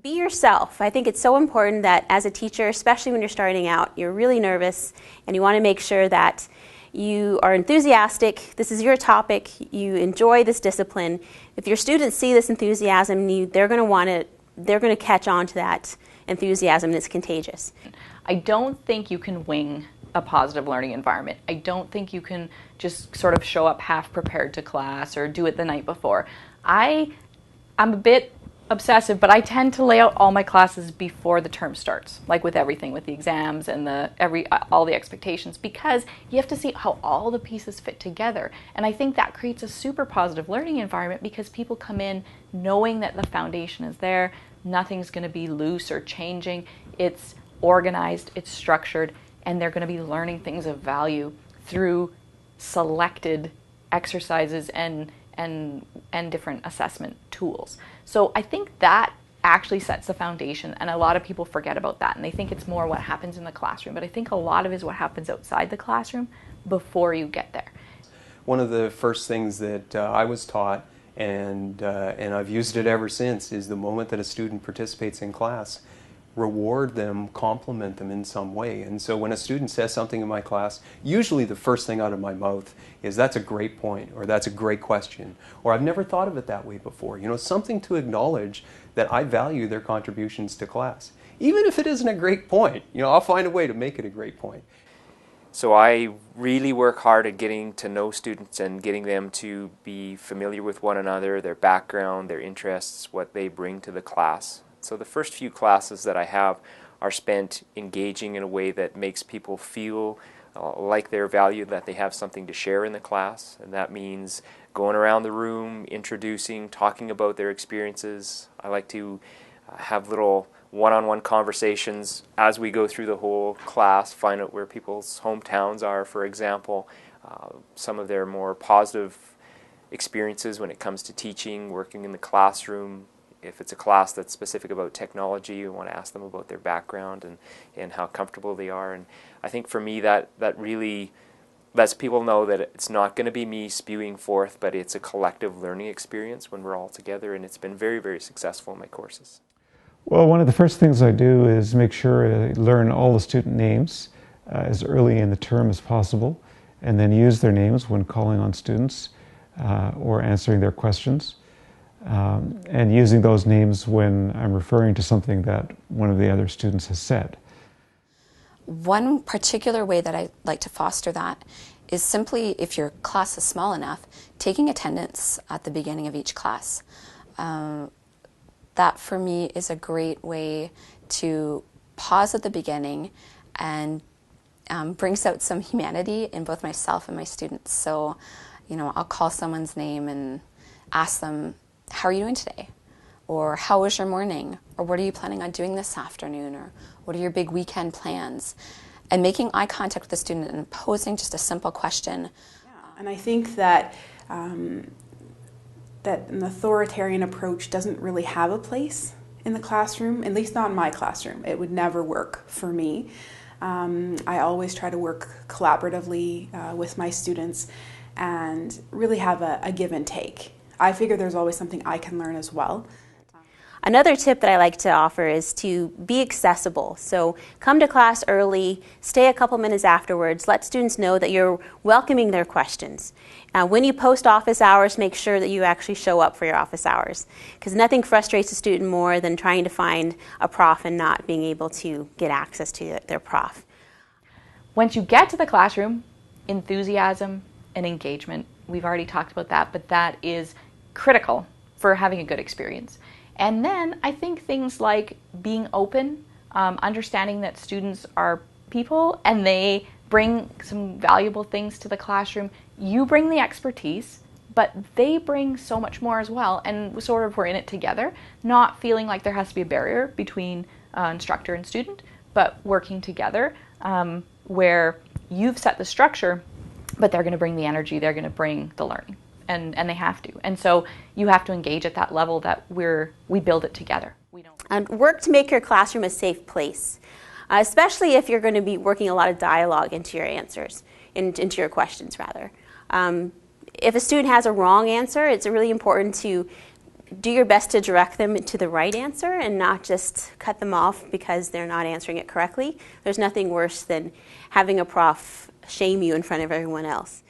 Be yourself. I think it's so important that as a teacher, especially when you're starting out, you're really nervous and you want to make sure that you are enthusiastic, this is your topic, you enjoy this discipline. If your students see this enthusiasm in you, they're going to catch on to that enthusiasm, and it's contagious. I don't think you can wing a positive learning environment. I don't think you can just sort of show up half prepared to class or do it the night before. I'm a bit obsessive, but I tend to lay out all my classes before the term starts, like with everything, with the exams and all the expectations, because you have to see how all the pieces fit together. And I think that creates a super positive learning environment because people come in knowing that the foundation is there, nothing's going to be loose or changing, it's organized, it's structured, and they're going to be learning things of value through selected exercises and different assessment tools. So I think that actually sets the foundation, and a lot of people forget about that, and they think it's more what happens in the classroom, but I think a lot of it is what happens outside the classroom before you get there. One of the first things that I was taught, and I've used it ever since, is the moment that a student participates in class, reward them, compliment them in some way. And so when a student says something in my class, usually the first thing out of my mouth is, "That's a great point," or "That's a great question," or "I've never thought of it that way before." You know, something to acknowledge that I value their contributions to class. Even if it isn't a great point, you know, I'll find a way to make it a great point. So I really work hard at getting to know students and getting them to be familiar with one another, their background, their interests, what they bring to the class. So the first few classes that I have are spent engaging in a way that makes people feel like they're valued, that they have something to share in the class. And that means going around the room, introducing, talking about their experiences. I like to have little one-on-one conversations as we go through the whole class, find out where people's hometowns are, for example, some of their more positive experiences when it comes to teaching, working in the classroom. If it's a class that's specific about technology, you want to ask them about their background and how comfortable they are. And I think for me that really lets people know that it's not going to be me spewing forth, but it's a collective learning experience when we're all together, and it's been very, very successful in my courses. Well, one of the first things I do is make sure I learn all the student names as early in the term as possible, and then use their names when calling on students or answering their questions. And using those names when I'm referring to something that one of the other students has said. One particular way that I like to foster that is simply, if your class is small enough, taking attendance at the beginning of each class. That for me is a great way to pause at the beginning and brings out some humanity in both myself and my students. So, you know, I'll call someone's name and ask them, "How are you doing today?" Or "How was your morning?" Or "What are you planning on doing this afternoon?" Or "What are your big weekend plans?" And making eye contact with the student and posing just a simple question. Yeah, and I think that that an authoritarian approach doesn't really have a place in the classroom, at least not in my classroom. It would never work for me. I always try to work collaboratively with my students and really have a give and take. I figure there's always something I can learn as well. Another tip that I like to offer is to be accessible. So come to class early, stay a couple minutes afterwards, let students know that you're welcoming their questions. When you post office hours, make sure that you actually show up for your office hours, because nothing frustrates a student more than trying to find a prof and not being able to get access to their prof. Once you get to the classroom, enthusiasm and engagement, we've already talked about that, but that is critical for having a good experience. And then I think things like being open, understanding that students are people and they bring some valuable things to the classroom. You bring the expertise, but they bring so much more as well, and sort of we're in it together, not feeling like there has to be a barrier between instructor and student, but working together where you've set the structure, but they're going to bring the energy, they're going to bring the learning. And they have to. And so you have to engage at that level that we build it together. And work to make your classroom a safe place, especially if you're going to be working a lot of dialogue into your answers, into your questions rather. If a student has a wrong answer, it's really important to do your best to direct them to the right answer and not just cut them off because they're not answering it correctly. There's nothing worse than having a prof shame you in front of everyone else.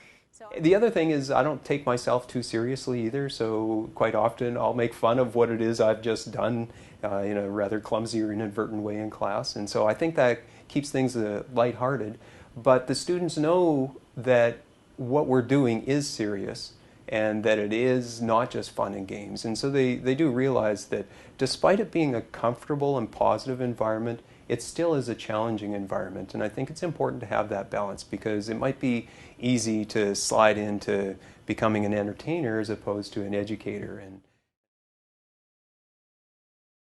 The other thing is I don't take myself too seriously either, so quite often I'll make fun of what it is I've just done in a rather clumsy or inadvertent way in class, and so I think that keeps things lighthearted. But the students know that what we're doing is serious and that it is not just fun and games, and so they do realize that despite it being a comfortable and positive environment, it still is a challenging environment, and I think it's important to have that balance because it might be easy to slide into becoming an entertainer as opposed to an educator. And